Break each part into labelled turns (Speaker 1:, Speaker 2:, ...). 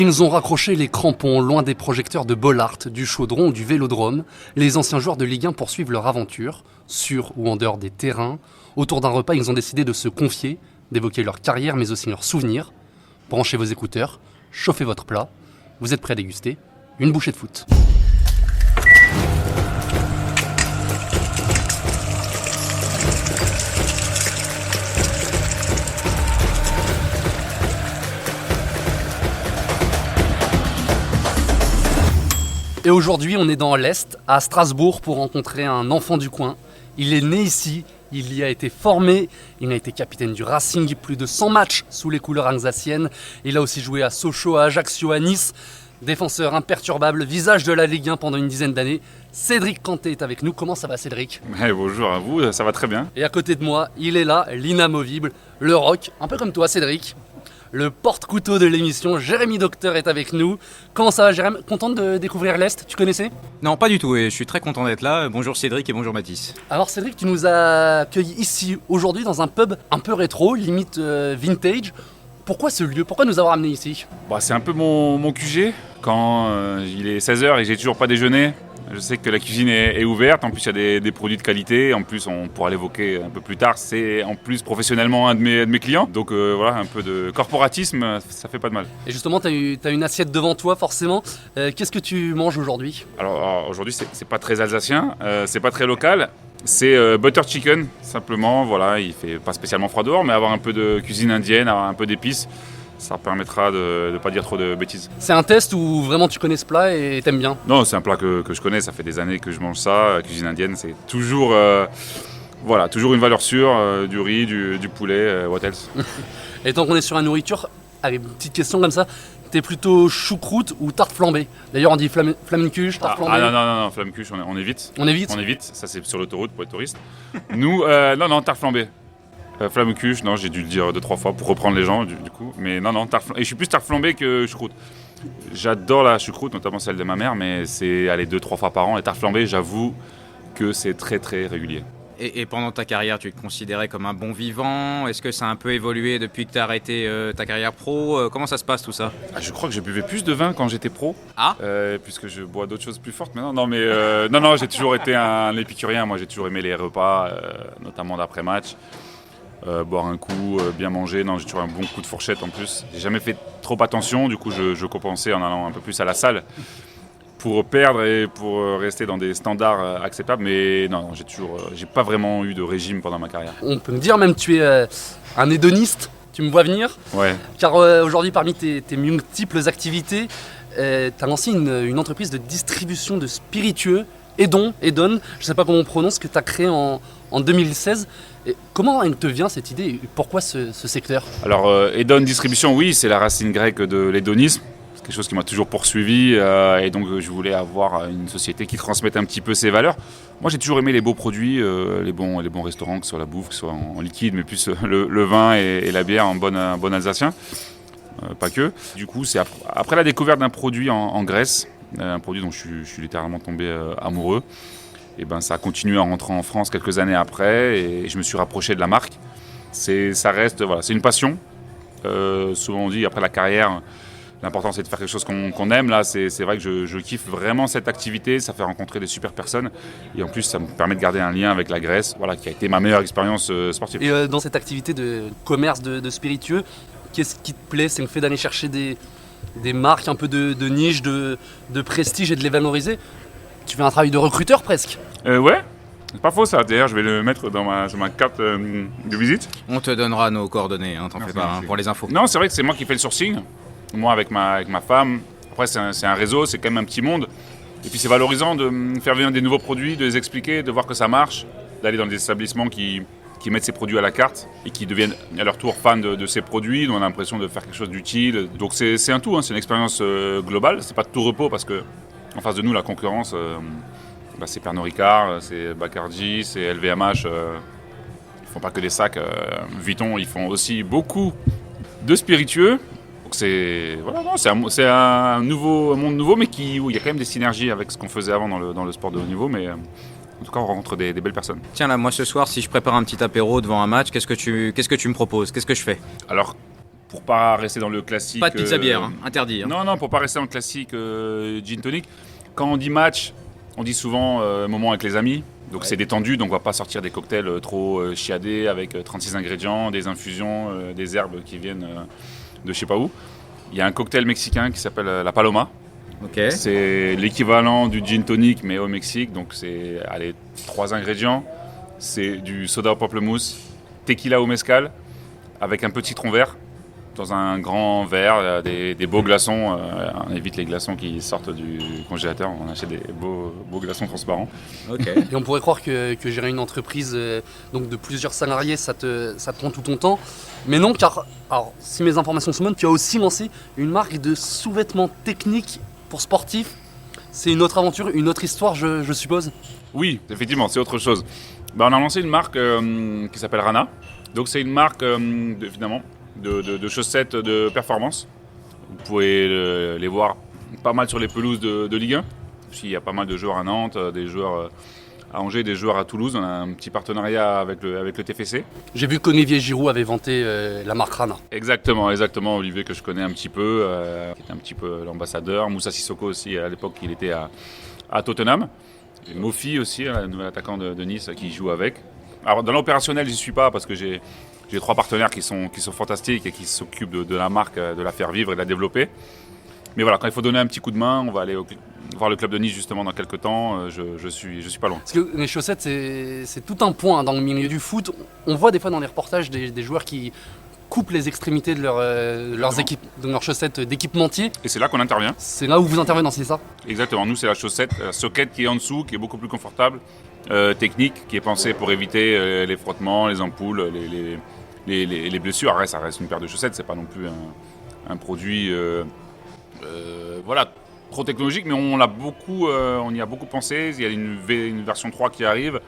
Speaker 1: Ils ont raccroché les crampons loin des projecteurs de Bollaert, du Chaudron ou du Vélodrome. Les anciens joueurs de Ligue 1 poursuivent leur aventure, sur ou en dehors des terrains. Autour d'un repas, ils ont décidé de se confier, d'évoquer leur carrière mais aussi leurs souvenirs. Branchez vos écouteurs, chauffez votre plat. Vous êtes prêts à déguster une bouchée de foot. Et aujourd'hui, on est dans l'Est, à Strasbourg, pour rencontrer un enfant du coin. Il est né ici, il y a été formé, il a été capitaine du Racing, plus de 100 matchs sous les couleurs alsaciennes. Il a aussi joué à Sochaux, à Ajaccio, à Nice. Défenseur imperturbable, visage de la Ligue 1 pendant une dizaine d'années. Cédric Canté est avec nous. Comment ça va, Cédric ?
Speaker 2: Bonjour à vous, ça va très bien.
Speaker 1: Et à côté de moi, il est là, l'inamovible, le rock, un peu comme toi, Cédric. Le porte-couteau de l'émission, Jérémy Docteur est avec nous. Comment ça va, Jérémy ? Content de découvrir l'Est, tu connaissais ?
Speaker 3: Non, pas du tout, et je suis très content d'être là. Bonjour Cédric et bonjour Mathis.
Speaker 1: Alors Cédric, tu nous as accueillis ici aujourd'hui dans un pub un peu rétro, limite vintage. Pourquoi ce lieu ? Pourquoi nous avoir amenés ici ?
Speaker 2: C'est un peu mon QG. Quand il est 16h et que j'ai toujours pas déjeuné, je sais que la cuisine est ouverte. En plus, il y a des produits de qualité. En plus, on pourra l'évoquer un peu plus tard. C'est en plus professionnellement un de mes clients. Donc voilà, un peu de corporatisme, ça fait pas de mal.
Speaker 1: Et justement, tu as une assiette devant toi forcément. Qu'est-ce que tu manges aujourd'hui ?
Speaker 2: Alors aujourd'hui, c'est pas très alsacien, c'est pas très local. C'est butter chicken, simplement. Voilà, il fait pas spécialement froid dehors, mais avoir un peu de cuisine indienne, avoir un peu d'épices, ça permettra de ne pas dire trop de bêtises.
Speaker 1: C'est un test où vraiment tu connais ce plat et t'aimes bien ?
Speaker 2: Non, c'est un plat que je connais, ça fait des années que je mange ça. La cuisine indienne, c'est toujours, toujours une valeur sûre, du riz, du poulet, what else.
Speaker 1: Et tant qu'on est sur la nourriture, allez, une petite question comme ça, t'es plutôt choucroute ou tarte flambée ? D'ailleurs on dit flamencuche, tarte flambée.
Speaker 2: Non, flammecuche, on évite.
Speaker 1: On évite ?
Speaker 2: On évite, ça c'est sur l'autoroute pour les touristes. Nous, non, tarte flambée. Flammecuche, non, j'ai dû le dire 2-3 fois pour reprendre les gens du coup. Mais non, tarte flambée. Et je suis plus tarte flambée que choucroute. J'adore la choucroute, notamment celle de ma mère, mais c'est 2-3 fois par an. Les tartes flambées, j'avoue que c'est très très régulier.
Speaker 3: Et pendant ta carrière, tu te considérais comme un bon vivant ? Est-ce que ça a un peu évolué depuis que tu as arrêté ta carrière pro ? Comment ça se passe tout ça ?
Speaker 2: Je crois que je buvais plus de vin quand j'étais pro.
Speaker 3: Ah ?
Speaker 2: Puisque je bois d'autres choses plus fortes maintenant. Non, j'ai toujours été un épicurien. Moi, j'ai toujours aimé les repas, notamment d'après-match. Boire un coup, bien manger. Non, j'ai toujours un bon coup de fourchette en plus. J'ai jamais fait trop attention, du coup je compensais en allant un peu plus à la salle pour perdre et pour rester dans des standards acceptables. Mais non, j'ai pas vraiment eu de régime pendant ma carrière.
Speaker 1: On peut me dire même que tu es un hédoniste, tu me vois venir ?
Speaker 2: Ouais.
Speaker 1: Car aujourd'hui parmi tes multiples activités, tu as lancé une entreprise de distribution de spiritueux, Edon, je ne sais pas comment on prononce, que tu as créé en 2016. Et comment te vient cette idée et pourquoi ce secteur ?
Speaker 2: Alors, Edon Distribution, oui, c'est la racine grecque de l'hédonisme. C'est quelque chose qui m'a toujours poursuivi et donc je voulais avoir une société qui transmette un petit peu ses valeurs. Moi, j'ai toujours aimé les beaux produits, les bons restaurants, que ce soit la bouffe, que ce soit en liquide, mais plus le vin et la bière en bon alsacien, pas que. Du coup, c'est après la découverte d'un produit en Grèce, un produit dont je suis littéralement tombé amoureux. Et ça a continué en rentrant en France quelques années après et je me suis rapproché de la marque. Ça reste, c'est une passion. Souvent on dit après la carrière, l'important c'est de faire quelque chose qu'on aime. Là, c'est vrai que je kiffe vraiment cette activité. Ça fait rencontrer des super personnes et en plus ça me permet de garder un lien avec la Grèce, qui a été ma meilleure expérience sportive.
Speaker 1: Et dans cette activité de commerce de spiritueux, qu'est-ce qui te plaît ? C'est le fait d'aller chercher des marques un peu de niche, de prestige et de les valoriser. Tu fais un travail de recruteur presque.
Speaker 2: Ouais, c'est pas faux ça. D'ailleurs, je vais le mettre sur ma carte de visite.
Speaker 3: On te donnera nos coordonnées, t'en fais pas, pour les infos.
Speaker 2: Non, c'est vrai que c'est moi qui fais le sourcing. Moi avec ma femme. Après, c'est un réseau, c'est quand même un petit monde. Et puis c'est valorisant de faire venir des nouveaux produits, de les expliquer, de voir que ça marche, d'aller dans des établissements qui mettent ces produits à la carte et qui deviennent à leur tour fans de ces produits, dont on a l'impression de faire quelque chose d'utile. Donc c'est un tout, c'est une expérience globale. C'est pas de tout repos parce que en face de nous, la concurrence, c'est Pernod Ricard, c'est Bacardi, c'est LVMH. Ils font pas que des sacs. Vuitton, ils font aussi beaucoup de spiritueux. Donc c'est un monde nouveau, mais où il y a quand même des synergies avec ce qu'on faisait avant dans le sport de haut niveau. Mais en tout cas, on rencontre des belles personnes.
Speaker 3: Tiens là, moi ce soir, si je prépare un petit apéro devant un match, qu'est-ce que tu me proposes ? Qu'est-ce que je fais ?
Speaker 2: Alors, pour pas rester dans le classique.
Speaker 3: Pas de pizza bière, hein, interdit. Hein.
Speaker 2: Non, pour pas rester dans le classique gin tonic. Quand on dit match, on dit souvent moment avec les amis. Donc c'est détendu, donc on va pas sortir des cocktails trop chiadés avec 36 ingrédients, des infusions, des herbes qui viennent de je sais pas où. Il y a un cocktail mexicain qui s'appelle la Paloma.
Speaker 3: Okay.
Speaker 2: C'est l'équivalent du gin tonic mais au Mexique. Donc c'est 3 ingrédients. C'est du soda au pamplemousse, tequila au mezcal avec un peu de citron vert. Dans un grand verre, des beaux glaçons. On évite les glaçons qui sortent du congélateur. On achète des beaux glaçons transparents.
Speaker 3: Okay.
Speaker 1: Et on pourrait croire que gérer une entreprise donc de plusieurs salariés, ça te prend tout ton temps. Mais non, car alors, si mes informations sont bonnes, tu as aussi lancé une marque de sous-vêtements techniques pour sportifs. C'est une autre aventure, une autre histoire, je suppose.
Speaker 2: Oui, effectivement, c'est autre chose. On a lancé une marque qui s'appelle Rana. Donc c'est une marque, évidemment, de chaussettes de performance. Vous pouvez les voir pas mal sur les pelouses de Ligue 1. Il y a pas mal de joueurs à Nantes, des joueurs à Angers, des joueurs à Toulouse. On a un petit partenariat avec le TFC.
Speaker 1: J'ai vu qu'Olivier Giroud avait vanté la marque Rana.
Speaker 2: Exactement. Olivier que je connais un petit peu, qui était un petit peu l'ambassadeur. Moussa Sissoko aussi, à l'époque, il était à Tottenham. Et Mofi aussi, le nouvel attaquant de Nice, qui joue avec. Alors dans l'opérationnel, j'y suis pas parce que j'ai 3 partenaires qui sont fantastiques et qui s'occupent de la marque, de la faire vivre et de la développer. Mais voilà, quand il faut donner un petit coup de main, on va aller voir le club de Nice justement dans quelques temps. Je suis pas loin.
Speaker 1: Parce que les chaussettes, c'est tout un point dans le milieu du foot. On voit des fois dans les reportages des joueurs qui coupent les extrémités de leurs chaussettes d'équipementier.
Speaker 2: Et c'est là qu'on intervient.
Speaker 1: C'est là où vous intervenez, c'est ça ?
Speaker 2: Exactement, nous c'est la chaussette, la soquette qui est en dessous, qui est beaucoup plus confortable, technique, qui est pensée pour éviter les frottements, les ampoules, les blessures. Arrête, ça reste une paire de chaussettes, c'est pas non plus un produit trop technologique, mais on y a beaucoup pensé. Il y a une version 3 qui arrive.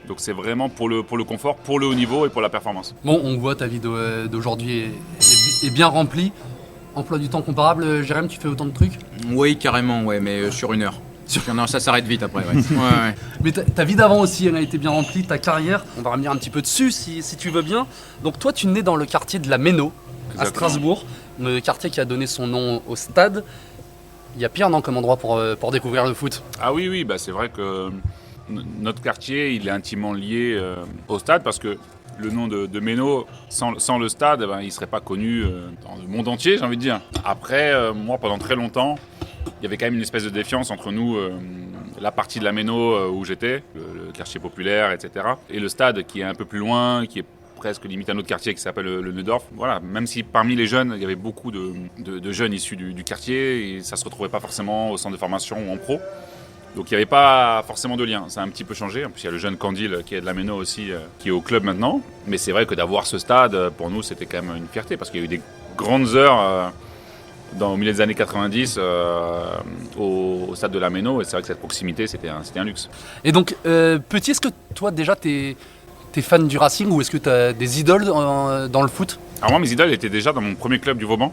Speaker 2: Donc c'est vraiment pour le confort, pour le haut niveau et pour la performance.
Speaker 1: Bon, on voit ta vie d'aujourd'hui est bien remplie. Emploi du temps comparable, Jérém, tu fais autant de trucs ?
Speaker 3: Oui, carrément, ouais, mais sur 1 heure. Non, ça s'arrête vite après, ouais. Ouais.
Speaker 1: Mais ta vie d'avant aussi, elle a été bien remplie, ta carrière. On va revenir un petit peu dessus si tu veux bien. Donc toi, tu nais dans le quartier de la Méno, à Strasbourg, le quartier qui a donné son nom au stade. Il y a pire, non, comme endroit pour découvrir le foot ?
Speaker 2: Ah oui, c'est vrai que notre quartier, il est intimement lié au stade parce que le nom de Méno, sans le stade, il ne serait pas connu dans le monde entier, j'ai envie de dire. Après, moi, pendant très longtemps, il y avait quand même une espèce de défiance entre nous, la partie de la Méno où j'étais, le quartier populaire, etc. Et le stade qui est un peu plus loin, qui est presque limite un autre quartier qui s'appelle le Neudorf. Voilà, même si parmi les jeunes, il y avait beaucoup de jeunes issus du quartier, et ça ne se retrouvait pas forcément au centre de formation ou en pro. Donc il n'y avait pas forcément de lien, ça a un petit peu changé. En plus il y a le jeune Candil qui est de la Méno aussi, qui est au club maintenant. Mais c'est vrai que d'avoir ce stade, pour nous c'était quand même une fierté, parce qu'il y a eu des grandes heures au milieu des années 90 au stade de la Méno, et c'est vrai que cette proximité c'était un luxe.
Speaker 1: Et donc petit, est-ce que toi déjà t'es fan du Racing ou est-ce que t'as des idoles dans le foot ?
Speaker 2: Alors moi mes idoles étaient déjà dans mon premier club du Vauban.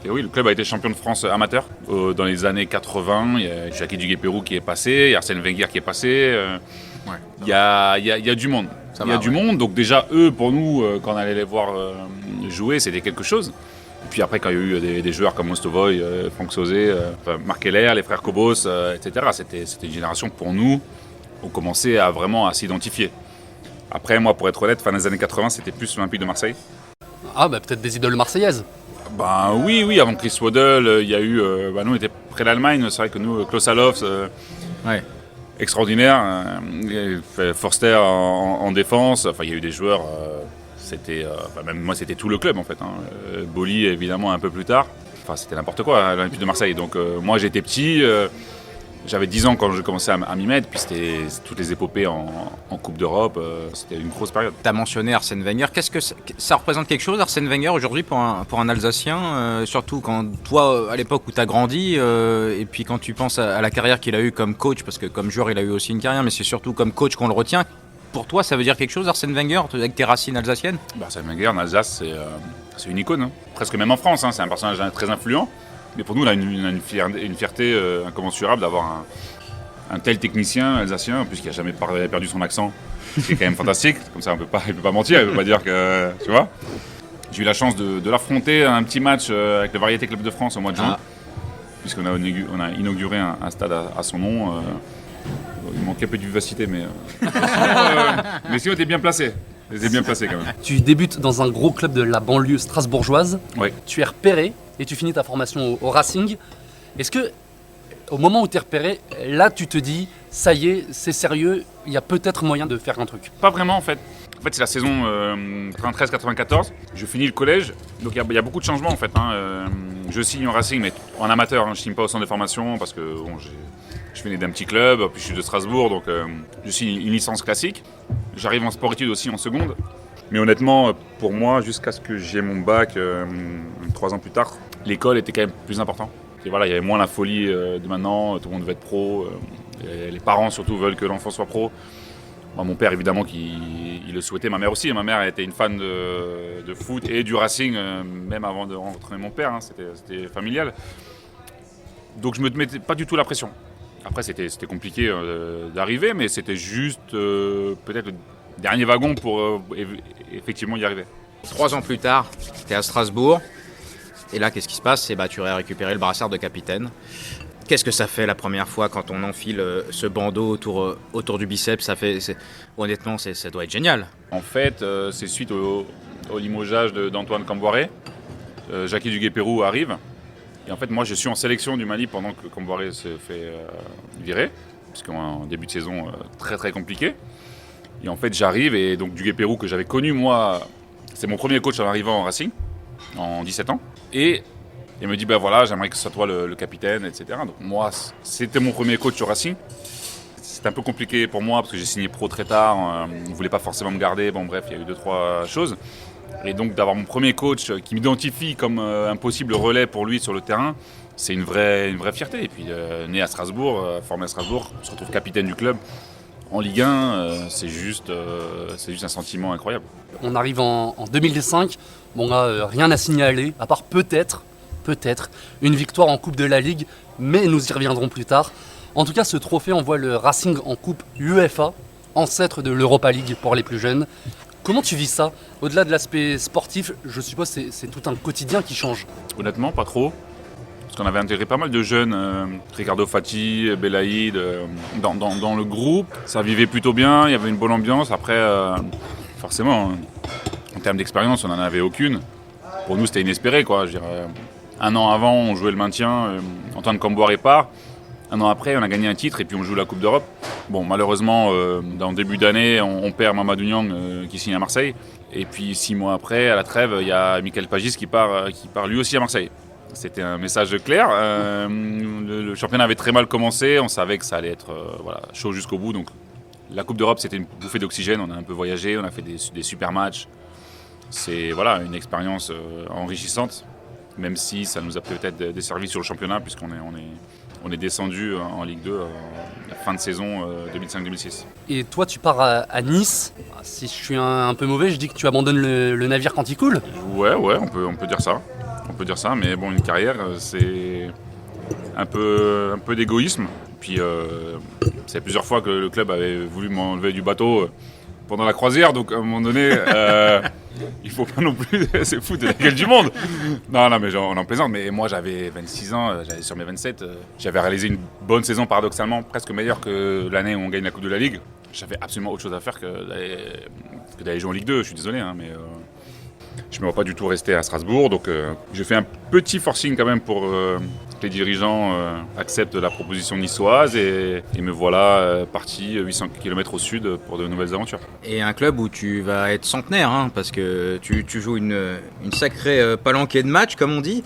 Speaker 2: Le club a été champion de France amateur dans les années 80. Il y a Jackie Duguay-Pérou qui est passé, il y a Arsène Wenger qui est passé. Il y a du monde. Du monde. Donc déjà, eux, pour nous, quand on allait les voir jouer, c'était quelque chose. Et puis après, quand il y a eu des joueurs comme Mostovoy, Franck Sauzé, Marc Heller, les frères Cobos, etc., c'était une génération que pour nous, on commençait vraiment à s'identifier. Après, moi, pour être honnête, fin des années 80, c'était plus l'Olympique de Marseille.
Speaker 1: Ah, peut-être des idoles marseillaises.
Speaker 2: Oui, avant Chris Waddle, il y a eu. Nous, on était près de l'Allemagne, c'est vrai que nous, Klaus Allofs, extraordinaire. Forster en défense, il y a eu des joueurs. Même moi, c'était tout le club en fait. Boli, évidemment, un peu plus tard. C'était n'importe quoi, l'Olympique de Marseille. Donc, moi, j'étais petit. J'avais 10 ans quand j'ai commencé à m'y mettre, puis c'était toutes les épopées en Coupe d'Europe, c'était une grosse période.
Speaker 3: Tu as mentionné Arsène Wenger, qu'est-ce que ça représente quelque chose Arsène Wenger aujourd'hui pour un Alsacien, surtout quand toi, à l'époque où tu as grandi, et puis quand tu penses à la carrière qu'il a eue comme coach, parce que comme joueur il a eu aussi une carrière, mais c'est surtout comme coach qu'on le retient. Pour toi, ça veut dire quelque chose Arsène Wenger, avec tes racines alsaciennes ?
Speaker 2: Arsène Wenger en Alsace, c'est une icône, presque même en France, c'est un personnage très influent. Mais pour nous, on a une fierté incommensurable d'avoir un tel technicien alsacien, en plus qui n'a jamais perdu son accent, ce qui est quand même fantastique. Comme ça, il ne peut pas mentir, il ne peut pas dire que. Tu vois ? J'ai eu la chance de l'affronter à un petit match avec le Variété Club de France au mois de juin, puisqu'on a inauguré un stade à son nom. Il manquait un peu de vivacité, mais sinon, t'es bien placé. T'es bien placé quand même.
Speaker 1: Tu débutes dans un gros club de la banlieue strasbourgeoise.
Speaker 2: Oui.
Speaker 1: Tu es repéré et tu finis ta formation au Racing. Est-ce que, au moment où tu es repéré, là tu te dis, ça y est, c'est sérieux, il y a peut-être moyen de faire un truc?
Speaker 2: Pas vraiment en fait. En fait, c'est la saison 93-94. Je finis le collège, donc il y a beaucoup de changements en fait. Je signe au Racing, mais en amateur. Je signe pas au centre de formation parce que bon, je venais d'un petit club, puis je suis de Strasbourg, donc je signe une licence classique. J'arrive en sport-études aussi en seconde. Mais honnêtement, pour moi, jusqu'à ce que j'ai mon bac 3 ans plus tard, l'école était quand même plus importante. Et voilà, il y avait moins la folie de maintenant, tout le monde veut être pro. Les parents surtout veulent que l'enfant soit pro. Moi, mon père, évidemment, il le souhaitait. Ma mère aussi. Ma mère était une fan de foot et du Racing, même avant de rencontrer mon père. C'était familial. Donc, je ne me mettais pas du tout la pression. Après, c'était compliqué d'arriver, mais c'était juste peut-être le dernier wagon pour effectivement y arriver.
Speaker 3: 3 ans plus tard, tu es à Strasbourg. Et là, qu'est-ce qui se passe? Tu as récupéré le brassard de capitaine. Qu'est-ce que ça fait la première fois quand on enfile ce bandeau autour du biceps? Honnêtement, ça doit être génial.
Speaker 2: En fait, c'est suite au limogeage d'Antoine Camboiré. Jackie Duguay-Pérou arrive. Et en fait, moi, je suis en sélection du Mali pendant que Camboiré se fait virer. Parce qu'en début de saison, très très compliqué. Et en fait, j'arrive et donc Duguay-Pérou, que j'avais connu, moi, c'est mon premier coach en arrivant en Racing, en 17 ans. Et il me dit, voilà, j'aimerais que ce soit toi le capitaine, etc. Donc moi, c'était mon premier coach au Racing. C'était un peu compliqué pour moi parce que j'ai signé pro très tard. On ne voulait pas forcément me garder. Bon, bref, il y a eu 2-3 choses. Et donc d'avoir mon premier coach qui m'identifie comme un possible relais pour lui sur le terrain, c'est une vraie fierté. Et puis, né à Strasbourg, formé à Strasbourg, on se retrouve capitaine du club. En Ligue 1, c'est juste un sentiment incroyable.
Speaker 1: On arrive en 2005. Bon là, rien à signaler, à part peut-être une victoire en Coupe de la Ligue, mais nous y reviendrons plus tard. En tout cas, ce trophée envoie le Racing en Coupe UEFA, ancêtre de l'Europa League pour les plus jeunes. Comment tu vis ça? Au-delà de l'aspect sportif, je suppose que c'est tout un quotidien qui change.
Speaker 2: Honnêtement, pas trop. Parce qu'on avait intégré pas mal de jeunes, Ricardo Fati, Belaïd, dans le groupe. Ça vivait plutôt bien, il y avait une bonne ambiance. Après, forcément, en termes d'expérience, on n'en avait aucune. Pour nous, c'était inespéré, quoi. Je dirais, 1 an avant, on jouait le maintien, Antoine Camboiré part. 1 an après, on a gagné un titre et puis on joue la Coupe d'Europe. Bon, malheureusement, dans le début d'année, on perd Mamadou Niang qui signe à Marseille. Et puis 6 mois après, à la trêve, il y a Michael Pagis qui part lui aussi à Marseille. C'était un message clair. Le championnat avait très mal commencé. On savait que ça allait être chaud jusqu'au bout. Donc, la Coupe d'Europe, c'était une bouffée d'oxygène. On a un peu voyagé, on a fait des super matchs. C'est une expérience enrichissante, même si ça nous a peut-être desservi sur le championnat, puisqu'on est descendu en Ligue 2 la fin de saison 2005-2006.
Speaker 1: Et toi, tu pars à Nice. Si je suis un peu mauvais, je dis que tu abandonnes le navire quand il coule.
Speaker 2: Ouais, on peut dire ça. On peut dire ça, mais bon, une carrière, c'est un peu d'égoïsme. Puis, c'est plusieurs fois que le club avait voulu m'enlever du bateau pendant la croisière, donc à un moment donné, il faut pas non plus se foutre de la gueule du monde. Non, mais on en plaisante, mais moi j'avais 26 ans, j'allais sur mes 27, j'avais réalisé une bonne saison paradoxalement, presque meilleure que l'année où on gagne la Coupe de la Ligue. J'avais absolument autre chose à faire que d'aller jouer en Ligue 2, je suis désolé, mais je ne me vois pas du tout rester à Strasbourg, donc j'ai fait un petit forcing quand même pour que les dirigeants acceptent la proposition niçoise et me voilà parti 800 km au sud pour de nouvelles aventures.
Speaker 3: Et un club où tu vas être centenaire, parce que tu joues une sacrée palanquée de matchs, comme on dit.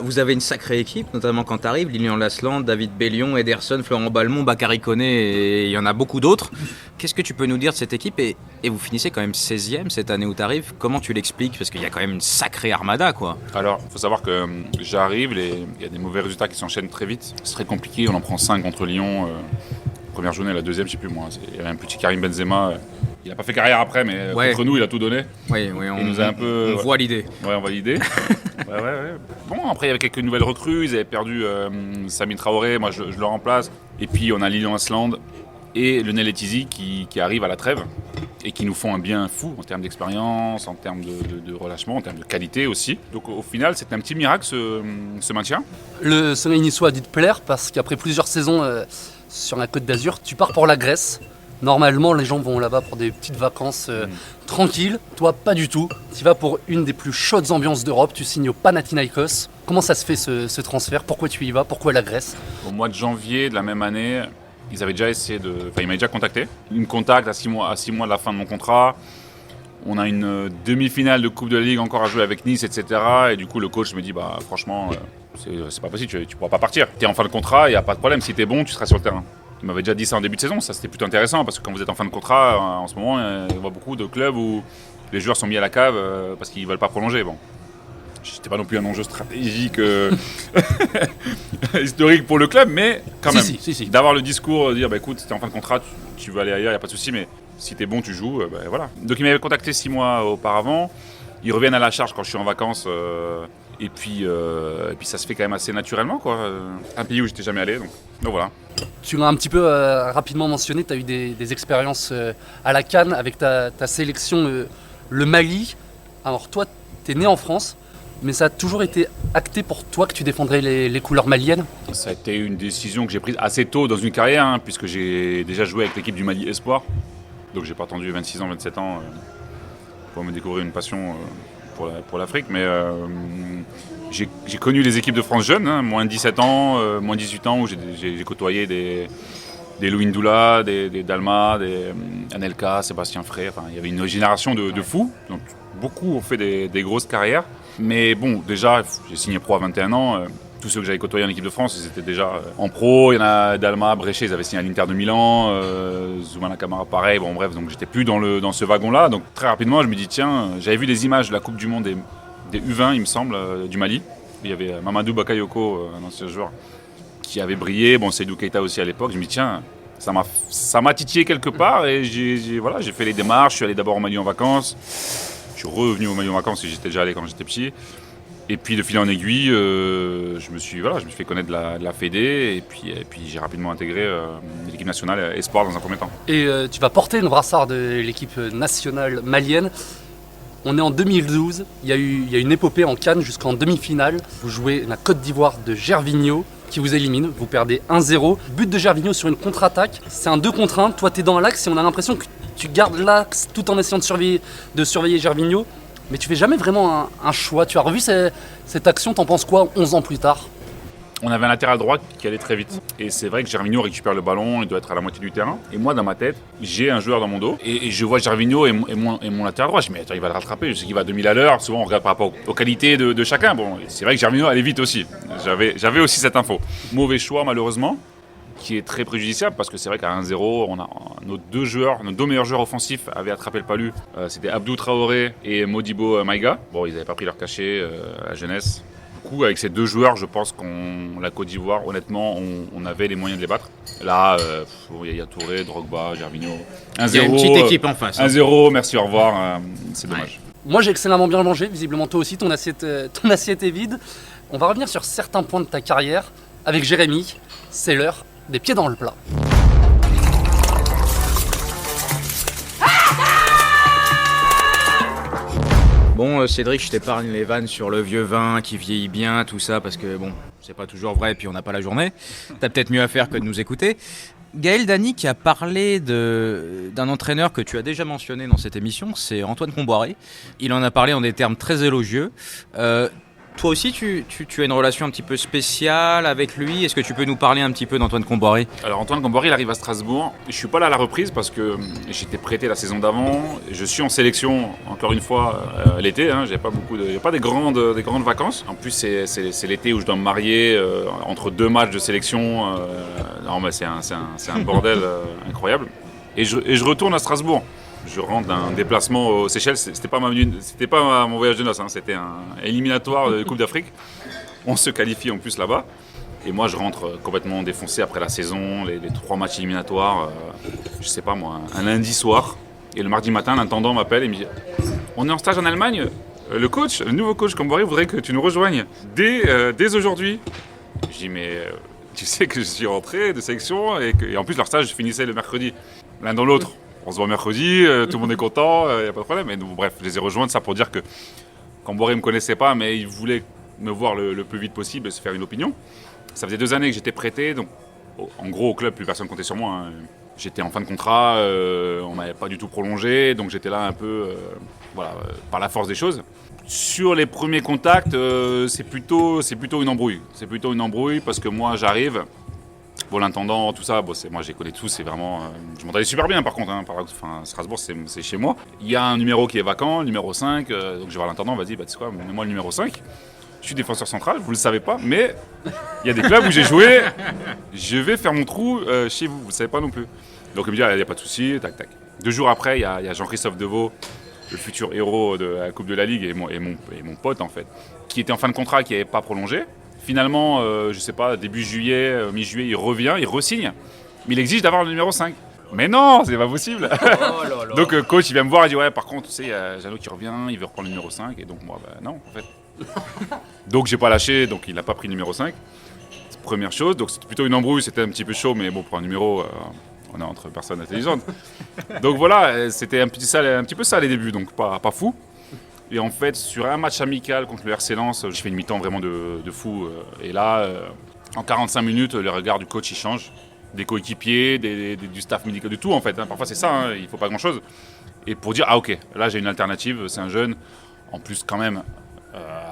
Speaker 3: Vous avez une sacrée équipe, notamment quand tu arrives, Lilian Lasland, David Bellion, Ederson, Florent Balmont, Bakary Koné, et il y en a beaucoup d'autres. Qu'est-ce que tu peux nous dire de cette équipe et vous finissez quand même 16e cette année où tu arrives. Comment tu l'expliques? Parce qu'il y a quand même une sacrée armada, quoi. Alors,
Speaker 2: il faut savoir que j'arrive, il y a des mauvais résultats qui s'enchaînent très vite. C'est très compliqué, on en prend 5 contre Lyon. Première journée, la deuxième, je sais plus moi. Il y avait un petit Karim Benzema. Il n'a pas fait carrière après, mais contre nous, il a tout donné.
Speaker 3: Oui,
Speaker 2: il nous a un peu.
Speaker 3: On voit l'idée.
Speaker 2: Ouais, on voit l'idée. ouais. Bon, après, il y avait quelques nouvelles recrues. Ils avaient perdu Sami Traoré, moi je le remplace. Et puis, on a Lilian Asland et Lionel Etizi qui arrive à la trêve. et qui nous font un bien fou en termes d'expérience, en termes de relâchement, en termes de qualité aussi. Donc au final, c'est un petit miracle ce maintien.
Speaker 1: Le sommeil niçois a dû te plaire parce qu'après plusieurs saisons sur la Côte d'Azur, tu pars pour la Grèce. Normalement, les gens vont là-bas pour des petites vacances tranquilles. Toi, pas du tout. Tu vas pour une des plus chaudes ambiances d'Europe. Tu signes au Panathinaikos. Comment ça se fait ce transfert? Pourquoi tu y vas? Pourquoi la Grèce?
Speaker 2: Au mois de janvier de la même année, ils avaient déjà essayé de... Enfin, ils m'avaient déjà contacté. Ils me contactent à 6 mois de la fin de mon contrat. On a une demi-finale de Coupe de la Ligue encore à jouer avec Nice, etc. Et du coup, le coach me dit, franchement, c'est pas possible, tu pourras pas partir. T'es en fin de contrat, il n'y a pas de problème. Si t'es bon, tu seras sur le terrain. Il m'avait déjà dit ça en début de saison, ça c'était plutôt intéressant parce que quand vous êtes en fin de contrat, en ce moment, on voit beaucoup de clubs où les joueurs sont mis à la cave parce qu'ils ne veulent pas prolonger. Bon, c'était pas non plus un enjeu stratégique historique pour le club, mais quand même, d'avoir le discours, de dire écoute, t'es en fin de contrat, tu veux aller ailleurs, il n'y a pas de souci, mais si t'es bon, tu joues, voilà. Donc il m'avait contacté 6 mois auparavant, ils reviennent à la charge quand je suis en vacances. Et puis ça se fait quand même assez naturellement, quoi. Un pays où j'étais jamais allé, donc voilà.
Speaker 1: Tu l'as un petit peu rapidement mentionné, tu as eu des expériences à la CAN avec ta sélection, le Mali. Alors toi, tu es né en France, mais ça a toujours été acté pour toi que tu défendrais les couleurs maliennes?
Speaker 2: Ça a été une décision que j'ai prise assez tôt dans une carrière, puisque j'ai déjà joué avec l'équipe du Mali Espoir. Donc j'ai pas attendu 26 ans, 27 ans pour me découvrir une passion pour l'Afrique, mais j'ai connu les équipes de France jeunes, moins de 17 ans, moins de 18 ans, où j'ai côtoyé des Louis Ndoula, des Dalma, des Anelka, Sébastien Frey. Enfin, il y avait une génération de fous, donc beaucoup ont fait des grosses carrières. Mais bon, déjà, j'ai signé pro à 21 ans. Tous ceux que j'avais côtoyés en équipe de France, ils étaient déjà en pro. Il y en a Dalma, Bréchet, ils avaient signé à l'Inter de Milan. Zoumana Camara, pareil. Bon, bref, donc j'étais plus dans ce wagon-là. Donc très rapidement, je me dis, tiens, j'avais vu des images de la Coupe du Monde des U20, il me semble, du Mali. Il y avait Mamadou Bakayoko, un ancien joueur, qui avait brillé. Bon, Seydou Keita aussi à l'époque. Je me dis, tiens, ça m'a titillé quelque part. Et j'ai fait les démarches. Je suis allé d'abord au Mali en vacances. Je suis revenu au Mali en vacances, et j'étais déjà allé quand j'étais petit. Et puis de fil en aiguille, je me suis fait connaître de la Fédé, et puis j'ai rapidement intégré l'équipe nationale Espoir dans un premier temps.
Speaker 1: Et tu vas porter le brassard de l'équipe nationale malienne. On est en 2012, il y a une épopée en CAN jusqu'en demi-finale. Vous jouez la Côte d'Ivoire de Gervinho qui vous élimine, vous perdez 1-0. But de Gervinho sur une contre-attaque, c'est un 2 contre 1. Toi, tu es dans l'axe et on a l'impression que tu gardes l'axe tout en essayant de surveiller Gervinho. Mais tu fais jamais vraiment un choix. Tu as revu cette action, t'en penses quoi 11 ans plus tard?
Speaker 2: On avait un latéral droit qui allait très vite. Et c'est vrai que Gervinho récupère le ballon, il doit être à la moitié du terrain. Et moi, dans ma tête, j'ai un joueur dans mon dos. Et je vois Gervinho et mon latéral droit. Je me dis, mais attends, il va le rattraper. Je sais qu'il va à 2000 à l'heure. Souvent, on regarde par rapport aux qualités de chacun. Bon, c'est vrai que Gervinho allait vite aussi. J'avais aussi cette info. Mauvais choix, malheureusement, qui est très préjudiciable parce que c'est vrai qu'à 1-0, nos deux meilleurs joueurs offensifs avaient attrapé le palu. C'était Abdou Traoré et Modibo Maïga. Bon, ils n'avaient pas pris leur cachet à la jeunesse. Du coup, avec ces deux joueurs, je pense la Côte d'Ivoire, honnêtement, on avait les moyens de les battre. Là, il y a Touré, Drogba, Gervinho. 1-0.
Speaker 3: Il y a une petite équipe en face.
Speaker 2: 1-0, merci, au revoir. C'est dommage.
Speaker 1: Ouais. Moi, j'ai excellemment bien mangé. Visiblement, toi aussi, ton assiette est vide. On va revenir sur certains points de ta carrière avec Jérémy. C'est l'heure des pieds dans le plat.
Speaker 3: Bon, Cédric, je t'épargne les vannes sur le vieux vin qui vieillit bien, tout ça, parce que bon, c'est pas toujours vrai, puis on n'a pas la journée. T'as peut-être mieux à faire que de nous écouter. Gaël Danic a parlé d'un entraîneur que tu as déjà mentionné dans cette émission, c'est Antoine Comboiré. Il en a parlé en des termes très élogieux. Toi aussi, tu as une relation un petit peu spéciale avec lui. Est-ce que tu peux nous parler un petit peu d'Antoine Comboiré?
Speaker 2: Alors Antoine Comboiré, il arrive à Strasbourg. Je ne suis pas là à la reprise parce que j'étais prêté la saison d'avant. Je suis en sélection, encore une fois, l'été. J'ai pas des grandes vacances. En plus, c'est l'été où je dois me marier entre 2 matchs de sélection. Non, mais c'est un bordel incroyable. Et je retourne à Strasbourg. Je rentre d'un déplacement aux Seychelles, c'était pas mon voyage de noces, c'était un éliminatoire de Coupe d'Afrique. On se qualifie en plus là-bas. Et moi je rentre complètement défoncé après la saison, les 3 matchs éliminatoires, je sais pas moi, un lundi soir. Et le mardi matin, l'intendant m'appelle et me dit « On est en stage en Allemagne, le nouveau coach Comboiré voudrait que tu nous rejoignes dès aujourd'hui. » Je dis « Mais tu sais que je suis rentré de sélection et en plus leur stage finissait le mercredi. » L'un dans l'autre. on se voit mercredi, tout le monde est content, il n'y a pas de problème. Et donc, bref, je les ai rejoints, ça pour dire que Camboré ne me connaissait pas, mais il voulait me voir le plus vite possible et se faire une opinion. Ça faisait 2 années que j'étais prêté, donc en gros au club, plus personne comptait sur moi. Hein. J'étais en fin de contrat, on m'avait pas du tout prolongé, donc j'étais là un peu par la force des choses. Sur les premiers contacts, c'est plutôt une embrouille. C'est plutôt une embrouille parce que moi j'arrive, bon l'intendant, tout ça, moi je les connais tous, c'est vraiment... je m'entendais super bien par contre, hein, Strasbourg c'est chez moi. Il y a un numéro qui est vacant, le numéro 5, donc je vais voir l'intendant, vas-y, tu sais quoi, mets-moi le numéro 5. Je suis défenseur central, vous le savez pas, mais il y a des clubs où j'ai joué, je vais faire mon trou chez vous, vous le savez pas non plus. Donc il me dit, il n'y a pas de souci, tac tac. 2 jours après, il y a Jean-Christophe Deveau, le futur héros de la Coupe de la Ligue et mon pote en fait, qui était en fin de contrat, qui n'avait pas prolongé. Finalement, je sais pas, début juillet, mi-juillet, il revient, il re-signe, mais il exige d'avoir le numéro 5. Mais non, c'est pas possible. Donc coach, il vient me voir, il dit ouais, par contre, tu sais, il y a Jeannot qui revient, il veut reprendre le numéro 5, et donc moi, non, en fait. Donc j'ai pas lâché, donc il n'a pas pris le numéro 5. C'est première chose, donc c'était plutôt une embrouille, c'était un petit peu chaud, mais bon, pour un numéro, on est entre personnes intelligentes. Donc voilà, c'était un petit peu ça les débuts, donc pas fou. Et en fait, sur un match amical contre le RC Lens, j'ai fait une mi-temps vraiment de fou. Et là, en 45 minutes, le regard du coach il change. Des coéquipiers, du staff médical, de tout en fait. Hein. Parfois c'est ça, hein, il faut pas grand-chose. Et pour dire, ah ok, là j'ai une alternative, c'est un jeune. En plus quand même,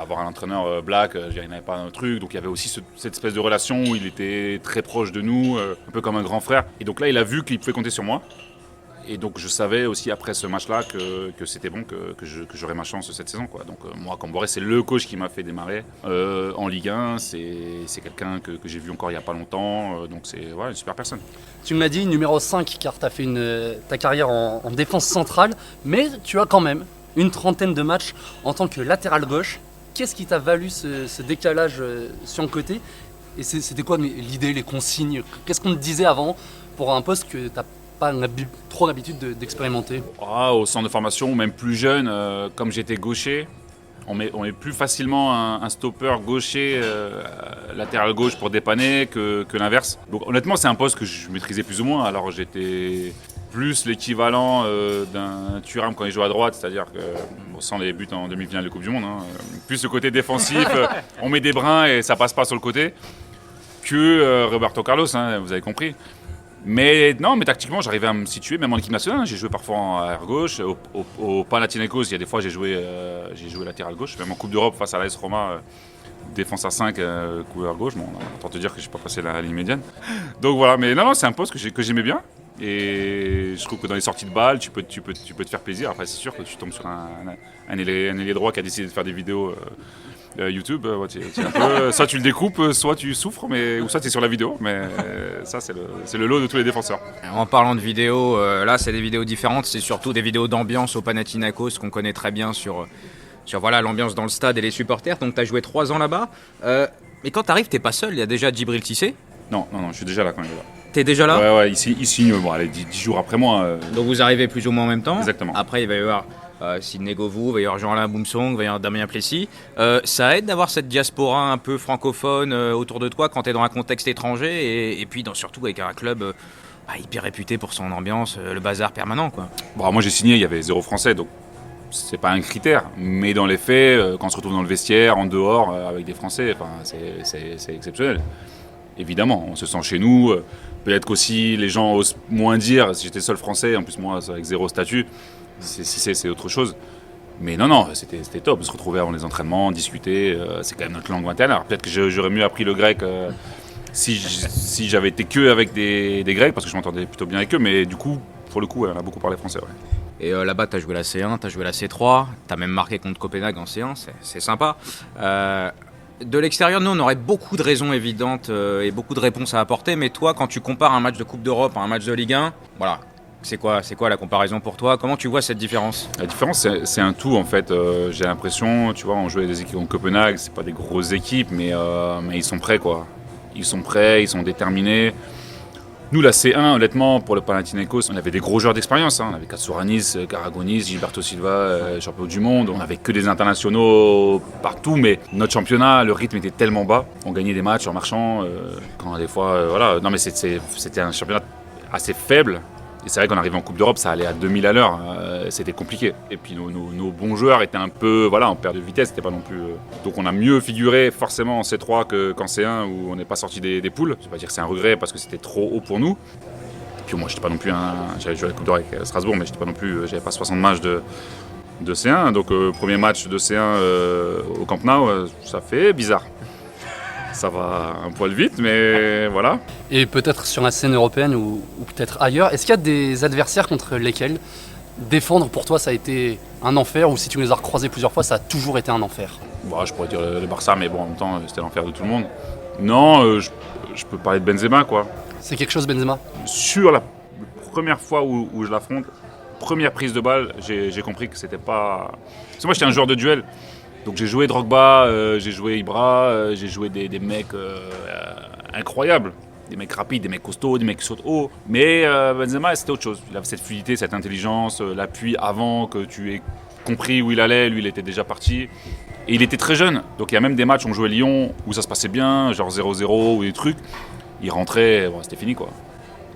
Speaker 2: avoir un entraîneur black, il n'y avait pas un truc. Donc il y avait aussi cette espèce de relation où il était très proche de nous, un peu comme un grand frère. Et donc là, il a vu qu'il pouvait compter sur moi. Et donc je savais aussi après ce match-là que c'était bon, que j'aurais ma chance cette saison, quoi. Donc moi, Camboré, c'est le coach qui m'a fait démarrer en Ligue 1. C'est quelqu'un que j'ai vu encore il n'y a pas longtemps. Donc c'est une super personne.
Speaker 1: Tu m'as dit numéro 5 car tu as fait ta carrière en défense centrale, mais tu as quand même une trentaine de matchs en tant que latéral gauche. Qu'est-ce qui t'a valu ce décalage sur le côté? Et c'était quoi l'idée, les consignes? Qu'est-ce qu'on te disait avant pour un poste que tu n'as pas trop l'habitude d'expérimenter?
Speaker 2: Au centre de formation, même plus jeune, comme j'étais gaucher, on met plus facilement un stopper gaucher, latéral gauche pour dépanner que l'inverse. Donc honnêtement, c'est un poste que je maîtrisais plus ou moins. Alors j'étais plus l'équivalent d'un Thuram quand il joue à droite, c'est-à-dire que sans les buts en demi-finale de Coupe du Monde, hein, plus le côté défensif, on met des brins et ça passe pas sur le côté, que Roberto Carlos, hein, vous avez compris. Mais tactiquement, j'arrivais à me situer, même en équipe nationale. J'ai joué parfois en arrière gauche. Au Panathinaikos, il y a des fois, j'ai joué latéral gauche. Même en Coupe d'Europe, face à l'AS Roma, défense à 5, couloir gauche. Bon, autant te dire que je n'ai pas passé la ligne médiane. Donc voilà, mais non, c'est un poste que j'aimais bien. Et je trouve que dans les sorties de balles, tu peux te faire plaisir. Après, c'est sûr que tu tombes sur un ailier droit qui a décidé de faire des vidéos YouTube. Soit tu le découpes, soit tu souffres, ou soit tu es sur la vidéo. Mais ça, c'est le lot de tous les défenseurs.
Speaker 3: En parlant de vidéos, là, c'est des vidéos différentes. C'est surtout des vidéos d'ambiance au Panathinaikos qu'on connaît très bien sur l'ambiance dans le stade et les supporters. Donc, tu as joué 3 ans là-bas. Mais quand tu arrives, tu n'es pas seul. Il y a déjà Djibril Cissé.
Speaker 2: Non, je suis déjà là quand même.
Speaker 3: T'es déjà là?
Speaker 2: Ouais, il signe 10 jours après moi.
Speaker 3: Donc vous arrivez plus ou moins en même temps?
Speaker 2: Exactement.
Speaker 3: Après, il va y avoir Sidney Govou, il va y avoir Jean-Alain Boumsong, il va y avoir Damien Plessis. Ça aide d'avoir cette diaspora un peu francophone autour de toi quand tu es dans un contexte étranger et puis surtout avec un club hyper réputé pour son ambiance, le bazar permanent, quoi.
Speaker 2: Bon, moi j'ai signé, il y avait 0 Français, donc c'est pas un critère. Mais dans les faits, quand on se retrouve dans le vestiaire, en dehors, avec des Français, c'est exceptionnel. Évidemment, on se sent chez nous. Peut-être qu'aussi les gens osent moins dire, si j'étais seul français, en plus moi avec 0 statut, c'est autre chose. Mais non, c'était top de se retrouver avant les entraînements, discuter, c'est quand même notre langue maternelle. Alors peut-être que j'aurais mieux appris le grec si j'avais été que avec des Grecs, parce que je m'entendais plutôt bien avec eux, mais du coup, pour le coup, on a beaucoup parlé français. Ouais.
Speaker 3: Et là-bas, tu as joué la C1, tu as joué la C3, tu as même marqué contre Copenhague en C1, c'est sympa. De l'extérieur, nous, on aurait beaucoup de raisons évidentes et beaucoup de réponses à apporter. Mais toi, quand tu compares un match de Coupe d'Europe à un match de Ligue 1, voilà, c'est quoi la comparaison pour toi? Comment tu vois cette différence?
Speaker 2: La différence, c'est un tout, en fait. J'ai l'impression, tu vois, on jouait des équipes comme Copenhague, c'est pas des grosses équipes, mais ils sont prêts, quoi. Ils sont prêts, ils sont déterminés. Nous, la C1, honnêtement, pour le Panathinaikos, on avait des gros joueurs d'expérience. Hein. On avait Katsouranis, Karagonis, Gilberto Silva, champion du monde. On avait que des internationaux partout, mais notre championnat, le rythme était tellement bas. On gagnait des matchs en marchant. Quand des fois, voilà. Non, mais c'était un championnat assez faible. Et c'est vrai qu'en arrivant en Coupe d'Europe, ça allait à 2000 à l'heure. C'était compliqué. Et puis nos bons joueurs étaient un peu en perte de vitesse. C'était pas non plus. Donc on a mieux figuré forcément en C3 qu'en C1 où on n'est pas sorti des poules. Je vais pas dire que c'est un regret parce que c'était trop haut pour nous. Et puis moi, j'étais pas non plus j'avais joué à la Coupe d'Europe avec Strasbourg, mais j'étais pas non plus. J'avais pas 60 matchs de C1. Donc premier match de C1 au Camp Nou, ça fait bizarre. Ça va un poil vite, mais voilà.
Speaker 1: Et peut-être sur la scène européenne ou peut-être ailleurs, est-ce qu'il y a des adversaires contre lesquels défendre pour toi ça a été un enfer, ou si tu les as recroisés plusieurs fois, ça a toujours été un enfer?
Speaker 2: Bon, je pourrais dire le Barça, mais bon, en même temps, c'était l'enfer de tout le monde. Non, je peux parler de Benzema, quoi.
Speaker 1: C'est quelque chose, Benzema?
Speaker 2: Sur la première fois où je l'affronte, première prise de balle, j'ai compris que c'était pas... Parce que moi, j'étais un joueur de duel. Donc j'ai joué Drogba, j'ai joué Ibra, j'ai joué des mecs incroyables. Des mecs rapides, des mecs costauds, des mecs qui sautent haut. Mais Benzema, c'était autre chose. Il avait cette fluidité, cette intelligence, l'appui avant que tu aies compris où il allait. Lui, il était déjà parti. Et il était très jeune. Donc il y a même des matchs, on jouait Lyon, où ça se passait bien, genre 0-0 ou des trucs. Il rentrait, bon, c'était fini, quoi.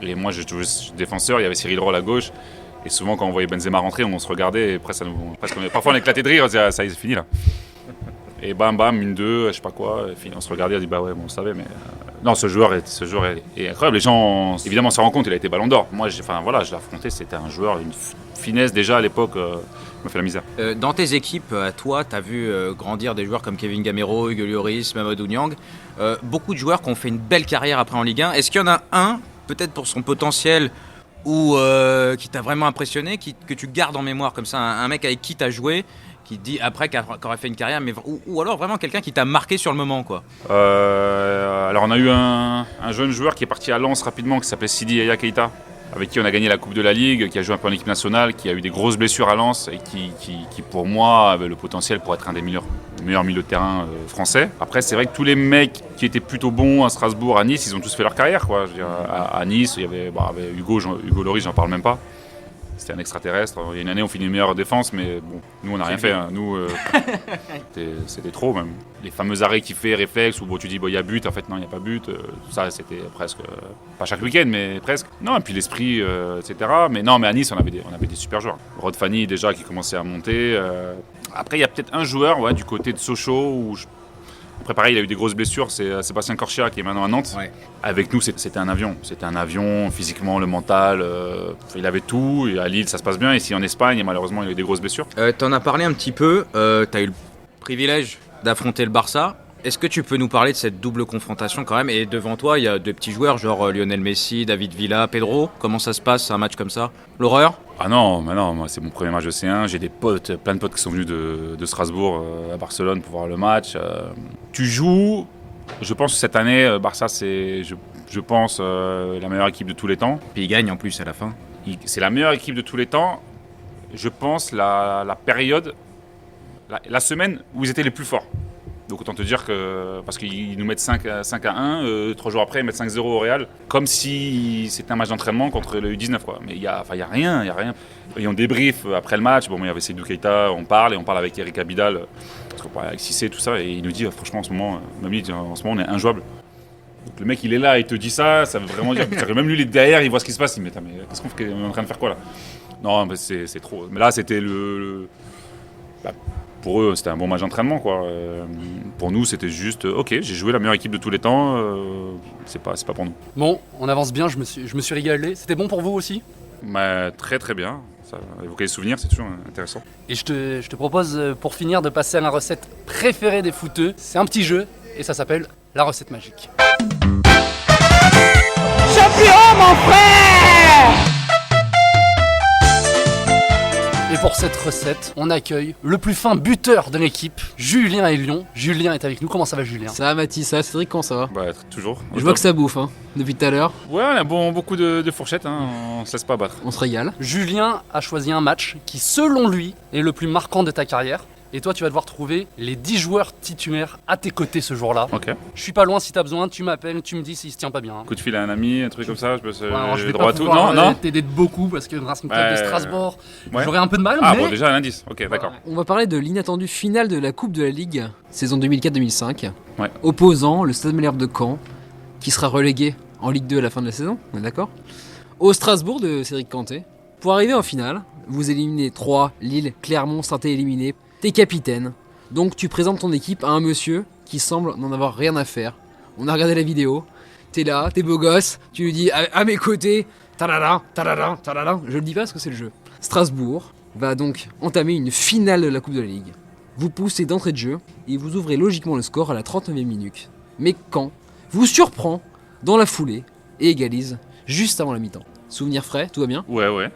Speaker 2: Et moi, je jouais défenseur, il y avait Cyril Roll à gauche. Et souvent, quand on voyait Benzema rentrer, on se regardait et parfois on éclatait de rire, on se disait, ça y est, c'est fini là. Et bam, bam, 1-2, je sais pas quoi. On se regardait, on dit, bah ouais, bon, on le savait, mais. Non, ce joueur est incroyable. Les gens, évidemment, se rendent compte, il a été ballon d'or. Moi, je l'ai affronté, c'était un joueur, une finesse déjà à l'époque, m'a fait la misère.
Speaker 3: Dans tes équipes, à toi, tu as vu grandir des joueurs comme Kevin Gamero, Hugo Lloris, Mamadou Niang. Beaucoup de joueurs qui ont fait une belle carrière après en Ligue 1. Est-ce qu'il y en a un, peut-être pour son potentiel, ou qui t'a vraiment impressionné, que tu gardes en mémoire comme ça, un mec avec qui tu as joué, qui te dit après qu'il aurait fait une carrière, mais, ou alors vraiment quelqu'un qui t'a marqué sur le moment, quoi.
Speaker 2: Alors on a eu un jeune joueur qui est parti à Lens rapidement, qui s'appelait Sidi Yaya Keita, avec qui on a gagné la Coupe de la Ligue, qui a joué un peu en équipe nationale, qui a eu des grosses blessures à Lens et qui pour moi avait le potentiel pour être un des meilleurs milieux de terrain français. Après, c'est vrai que tous les mecs qui étaient plutôt bons à Strasbourg, à Nice, ils ont tous fait leur carrière, quoi. Je veux dire, à Nice, il y avait Hugo Lloris, j'en parle même pas. C'était un extraterrestre. Il y a une année, on finit meilleure défense, mais bon, nous, on n'a rien fait. Hein. Nous, c'était trop, même. Les fameux arrêts qu'il fait, réflexes, où bon, tu dis, il y a but, en fait, non, il n'y a pas but. Ça, c'était presque, pas chaque week-end, mais presque. Non, et puis l'esprit, etc. Mais non, mais à Nice, on avait des super joueurs. Rod Fanny, déjà, qui commençait à monter. Après, il y a peut-être un joueur du côté de Sochaux, où après, pareil, il a eu des grosses blessures. C'est Sébastien Corchia, qui est maintenant à Nantes. Ouais. Avec nous, c'était un avion. C'était un avion, physiquement, le mental. Il avait tout. Et à Lille, ça se passe bien. Ici, en Espagne, malheureusement, il a eu des grosses blessures.
Speaker 3: T'en as parlé un petit peu. T'as eu le privilège d'affronter le Barça. Est-ce que tu peux nous parler de cette double confrontation quand même? Et devant toi, il y a deux petits joueurs, genre Lionel Messi, David Villa, Pedro. Comment ça se passe, un match comme ça? L'horreur?
Speaker 2: Ah non, moi, c'est mon premier match de C1. J'ai plein de potes qui sont venus de Strasbourg à Barcelone pour voir le match. Tu joues, je pense que cette année, Barça, c'est, je pense, la meilleure équipe de tous les temps.
Speaker 3: Puis ils gagnent en plus à la fin.
Speaker 2: C'est la meilleure équipe de tous les temps. Je pense la période, la semaine où ils étaient les plus forts. Donc autant te dire que, parce qu'ils nous mettent 5 à 1, 3 jours après ils mettent 5-0 au Real, comme si c'était un match d'entraînement contre le U19, quoi. Mais il y a rien. Et on débrief après le match, il y avait Seydou Keita, on parle avec Eric Abidal, parce qu'on parle avec Cissé, tout ça, et il nous dit franchement en ce moment, on est injouable. Donc le mec il est là, il te dit ça veut vraiment dire que même lui il est derrière, il voit ce qui se passe, il me dit mais qu'est-ce qu'on fait, on est en train de faire quoi là? Non, mais c'est trop. Mais là c'était pour eux, c'était un bon match d'entraînement, quoi. Pour nous, c'était juste, ok, j'ai joué la meilleure équipe de tous les temps, c'est pas pour nous.
Speaker 1: Bon, on avance bien, je me suis régalé. C'était bon pour vous aussi?
Speaker 2: Très très bien. Ça évoquer les souvenirs, c'est toujours intéressant.
Speaker 1: Et je te propose, pour finir, de passer à la recette préférée des footeux. C'est un petit jeu, et ça s'appelle la recette magique.
Speaker 4: Champion, mon frère!
Speaker 1: Et pour cette recette, on accueille le plus fin buteur de l'équipe, Julien et Lyon. Julien est avec nous. Comment ça va, Julien?
Speaker 5: Ça va, Mathis, ça va, Cédric, comment ça va?
Speaker 2: Toujours.
Speaker 5: Je vois que ça bouffe, depuis tout à l'heure.
Speaker 2: Ouais, on a beaucoup de fourchettes, on se laisse pas battre.
Speaker 5: On se régale.
Speaker 1: Julien a choisi un match qui, selon lui, est le plus marquant de ta carrière. Et toi, tu vas devoir trouver les 10 joueurs titulaires à tes côtés ce jour-là.
Speaker 2: Ok.
Speaker 1: Je suis pas loin, si t'as besoin, tu m'appelles, tu me dis s'il se tient pas bien.
Speaker 2: Coup de fil à un ami, un truc comme ça,
Speaker 1: je vais pas pouvoir t'aider de beaucoup parce que Racing Club de Strasbourg, j'aurais un peu de mal.
Speaker 2: Ah
Speaker 1: mais...
Speaker 2: bon, déjà un indice, ok, d'accord.
Speaker 5: On va parler de l'inattendu finale de la Coupe de la Ligue, saison 2004-2005,
Speaker 2: opposant
Speaker 5: le Stade Malherbe de Caen, qui sera relégué en Ligue 2 à la fin de la saison, on est d'accord? au Strasbourg de Cédric Canté. Pour arriver en finale, vous éliminez Troyes, Lille, Clermont, Saint-Étienne éliminé. T'es capitaine, donc tu présentes ton équipe à un monsieur qui semble n'en avoir rien à faire. On a regardé la vidéo, t'es là, t'es beau gosse, tu lui dis à mes côtés, talala, talala, talala. Je le dis pas parce que c'est le jeu. Strasbourg va donc entamer une finale de la Coupe de la Ligue. Vous poussez d'entrée de jeu et vous ouvrez logiquement le score à la 39e minute. Mais Caen vous surprend dans la foulée et égalise juste avant la mi-temps. Souvenir frais, tout va bien?
Speaker 2: Ouais.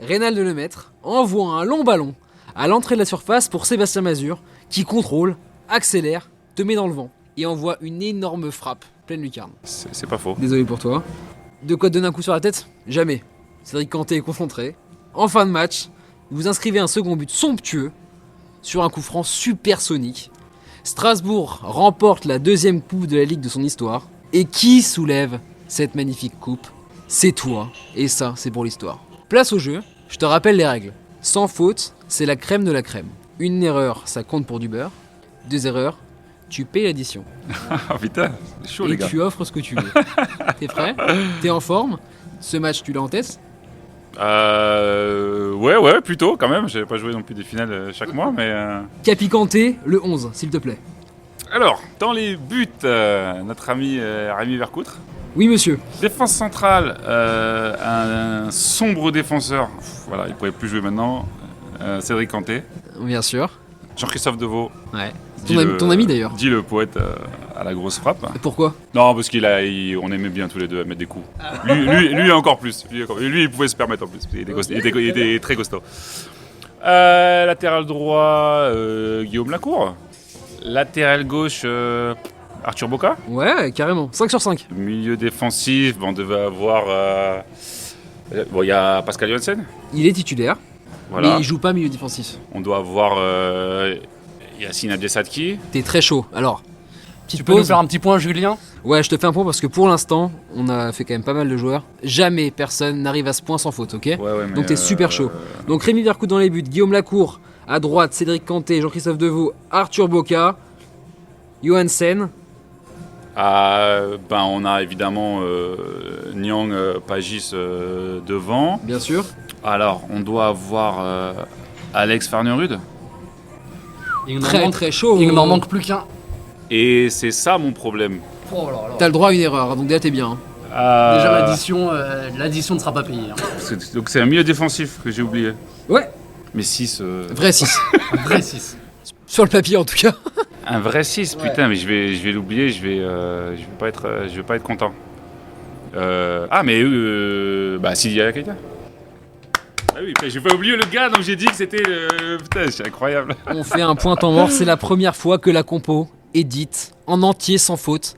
Speaker 5: Reynald Lemaître envoie un long ballon à l'entrée de la surface pour Sébastien Mazur qui contrôle, accélère, te met dans le vent et envoie une énorme frappe pleine lucarne.
Speaker 2: C'est pas faux.
Speaker 5: Désolé pour toi. De quoi te donner un coup sur la tête? Jamais. Cédric Canté est concentré. En fin de match, vous inscrivez un second but somptueux sur un coup franc supersonique. Strasbourg remporte la 2e coupe de la Ligue de son histoire. Et qui soulève cette magnifique coupe? C'est toi. Et ça, c'est pour l'histoire. Place au jeu, je te rappelle les règles. Sans faute, c'est la crème de la crème. Une erreur, ça compte pour du beurre. 2 erreurs, tu payes l'addition.
Speaker 2: Ah putain, c'est chaud
Speaker 5: Et
Speaker 2: les gars.
Speaker 5: tu offres ce que tu veux. T'es prêt? T'es en forme? Ce match, tu l'as en tête?
Speaker 2: Ouais, plutôt quand même. J'ai pas joué non plus des finales chaque mois, mais.
Speaker 5: Capi Canté, le 11, s'il te plaît.
Speaker 2: Alors, dans les buts, notre ami Rémi Vercoutre.
Speaker 5: Oui, monsieur.
Speaker 2: Défense centrale, un sombre défenseur. Voilà, il pourrait plus jouer maintenant. Cédric Canté.
Speaker 5: Bien sûr.
Speaker 2: Jean-Christophe Deveau.
Speaker 5: Ouais.
Speaker 2: Dit
Speaker 5: Ton ami d'ailleurs.
Speaker 2: Dit le poète à la grosse frappe.
Speaker 5: Pourquoi?
Speaker 2: Non, parce on aimait bien tous les deux à mettre des coups. Lui encore plus. Lui, il pouvait se permettre en plus. Il était très costaud. Latéral droit, Guillaume Lacour. Latéral gauche, Arthur Boca.
Speaker 5: Ouais, carrément. 5 sur 5.
Speaker 2: Milieu défensif, on devait avoir... il y a Pascal Janssen.
Speaker 5: Il est titulaire,
Speaker 2: Voilà.
Speaker 5: mais il joue pas milieu défensif.
Speaker 2: On doit avoir Yacine Abdesadki.
Speaker 5: T'es très chaud. Alors,
Speaker 1: Tu
Speaker 5: petite
Speaker 1: peux nous
Speaker 5: pause.
Speaker 1: faire un petit point, Julien?
Speaker 5: Ouais, je te fais un point parce que pour l'instant, on a fait quand même pas mal de joueurs. Jamais personne n'arrive à ce point sans faute, ok?
Speaker 2: Ouais, mais,
Speaker 5: Donc t'es super chaud. Donc Rémi Vercoutre dans les buts, Guillaume Lacour à droite, Cédric Canté, Jean-Christophe Deveau, Arthur Boca, Johansen.
Speaker 2: On a évidemment Nyang Pagis devant.
Speaker 5: Bien sûr.
Speaker 2: Alors, on doit avoir Alex Farnerud.
Speaker 1: Il n'en
Speaker 5: Très
Speaker 1: manque-
Speaker 5: très chaud.
Speaker 1: Il n'en manque plus qu'un.
Speaker 2: Et c'est ça mon problème.
Speaker 1: Oh là là.
Speaker 5: T'as le droit à une erreur, donc déjà t'es bien.
Speaker 1: Déjà l'addition ne sera pas payée. Hein.
Speaker 2: Donc c'est un milieu défensif que j'ai oublié.
Speaker 5: Ouais,
Speaker 2: Mais 6...
Speaker 5: vrai 6.
Speaker 1: Un vrai 6.
Speaker 5: Sur le papier en tout cas.
Speaker 2: Un vrai 6,
Speaker 5: Ouais.
Speaker 2: putain, mais je vais l'oublier, je vais pas être content. S'il y a quelqu'un. Ah oui, j'ai pas oublié le gars, donc j'ai dit que c'était... putain, c'est incroyable.
Speaker 5: On fait un point temps mort, c'est la première fois que la compo est dite en entier sans faute.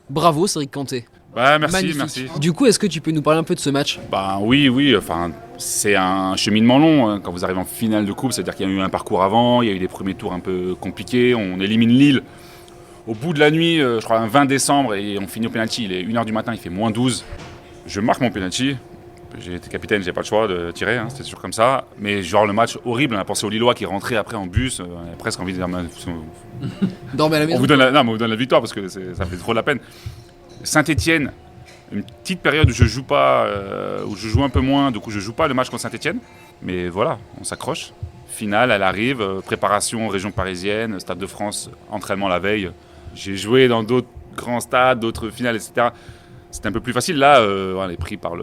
Speaker 5: Bravo Cédric Canté.
Speaker 2: Bah, merci,
Speaker 5: Magnifique.
Speaker 2: merci.
Speaker 5: Du coup, est-ce que tu peux nous parler un peu de ce match?
Speaker 2: Bah oui, enfin, c'est un cheminement long hein, quand vous arrivez en finale de coupe, c'est-à-dire qu'il y a eu un parcours avant, il y a eu des premiers tours un peu compliqués, on élimine Lille au bout de la nuit, je crois un 20 décembre, et on finit au penalty, il est 1h du matin, il fait moins 12. Je marque mon penalty, j'ai été capitaine, j'ai pas le choix de tirer, hein, c'était toujours comme ça, mais genre le match horrible, on a pensé aux Lillois qui rentraient après en bus, on a presque envie de dire,
Speaker 5: Dormez à la
Speaker 2: on
Speaker 5: maison.
Speaker 2: vous donne la victoire parce que ça fait trop de la peine. Saint-Étienne, une petite période où je joue pas, où je joue un peu moins, du coup je joue pas le match contre Saint-Étienne. Mais voilà, on s'accroche. Finale, elle arrive, préparation région parisienne, Stade de France, entraînement la veille. J'ai joué dans d'autres grands stades, d'autres finales, etc. C'était un peu plus facile. Là, on est pris par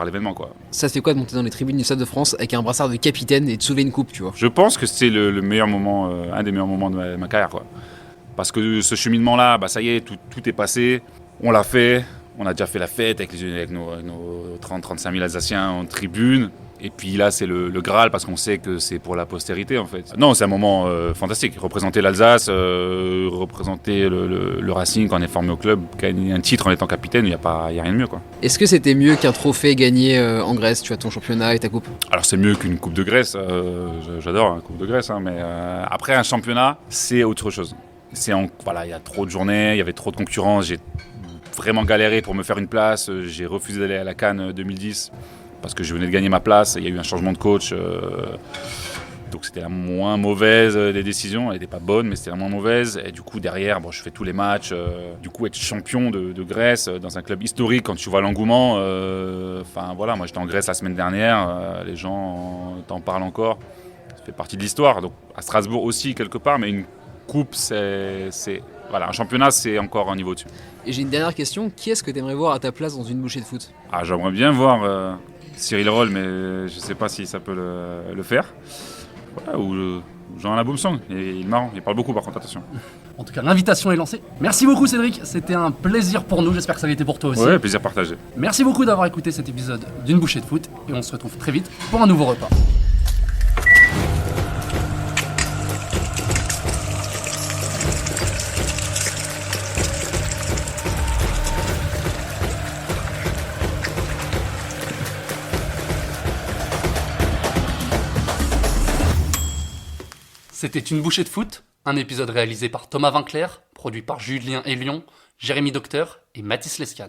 Speaker 2: l'événement, quoi.
Speaker 5: Ça te fait quoi de monter dans les tribunes du Stade de France avec un brassard de capitaine et de soulever une coupe, tu vois?
Speaker 2: Je pense que c'est le meilleur moment, un des meilleurs moments de ma carrière, quoi. Parce que ce cheminement-là, bah, ça y est, tout est passé. On l'a fait. On a déjà fait la fête avec nos 30-35 000 Alsaciens en tribune. Et puis là, c'est le Graal parce qu'on sait que c'est pour la postérité, en fait. Non, c'est un moment fantastique. Représenter l'Alsace, représenter le Racing quand on est formé au club, gagner un titre en étant capitaine, il n'y a rien de mieux, quoi.
Speaker 5: Est-ce que c'était mieux qu'un trophée gagné en Grèce, tu vois, ton championnat et ta coupe?
Speaker 2: Alors c'est mieux qu'une Coupe de Grèce, j'adore la Coupe de Grèce, hein, mais après un championnat, c'est autre chose. Voilà, il y a trop de journées, il y avait trop de concurrence, j'ai vraiment galéré pour me faire une place, j'ai refusé d'aller à la CAN 2010 parce que je venais de gagner ma place, il y a eu un changement de coach, Donc c'était la moins mauvaise des décisions, elle n'était pas bonne mais c'était la moins mauvaise. Et du coup derrière, bon, je fais tous les matchs. Du coup être champion de Grèce dans un club historique, quand tu vois l'engouement, enfin voilà, moi j'étais en Grèce la semaine dernière, les gens t'en parlent encore. Ça fait partie de l'histoire. Donc à Strasbourg aussi quelque part, mais une coupe voilà, un championnat c'est encore un niveau dessus.
Speaker 5: Et j'ai une dernière question, qui est-ce que tu aimerais voir à ta place dans une bouchée de foot?
Speaker 2: Ah, j'aimerais bien voir Cyril Roll, mais je ne sais pas si ça peut le faire. Voilà, ou Jean-Alain Boumsong, il est marrant, il parle beaucoup par contre, attention.
Speaker 1: En tout cas, l'invitation est lancée. Merci beaucoup Cédric, c'était un plaisir pour nous, j'espère que ça a été pour toi aussi.
Speaker 2: Ouais, plaisir partagé.
Speaker 1: Merci beaucoup d'avoir écouté cet épisode d'une bouchée de foot et on se retrouve très vite pour un nouveau repas. C'était une bouchée de foot, un épisode réalisé par Thomas Vinclair, produit par Julien Elion, Jérémy Docteur et Mathis Lescan.